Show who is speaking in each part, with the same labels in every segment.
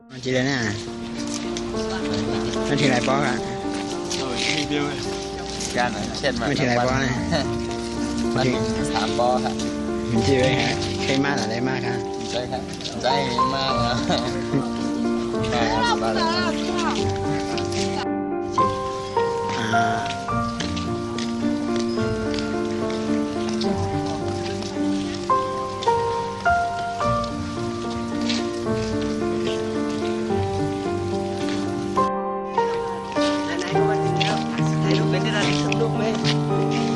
Speaker 1: มันจีเลยนะมันทีไรป๊อกอ่ะ
Speaker 2: มีเดียวเลยการเช่น
Speaker 1: มันทีไรป๊อกนะ
Speaker 2: มัน3 ปอครับ
Speaker 1: มันจีเลยฮะใช่มากอะไรมากครับ
Speaker 2: ใช่ครับใช่มากนะ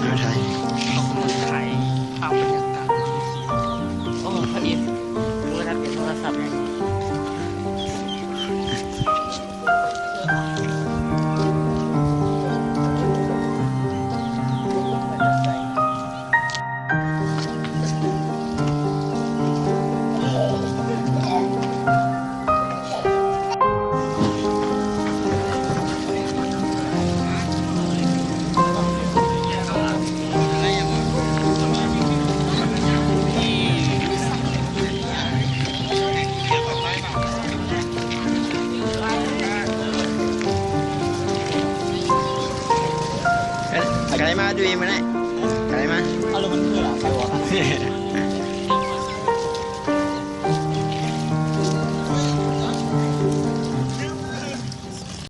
Speaker 1: เอาไทย
Speaker 2: ไข่ข้าวบรรยากาศโอ้พระอินทร์ดูนะเป็นโทรศัพท์เนี่ย
Speaker 1: อะไรมาดูเองมาได้อะไรมา
Speaker 2: เอาแล้วมันคืออะไรวะ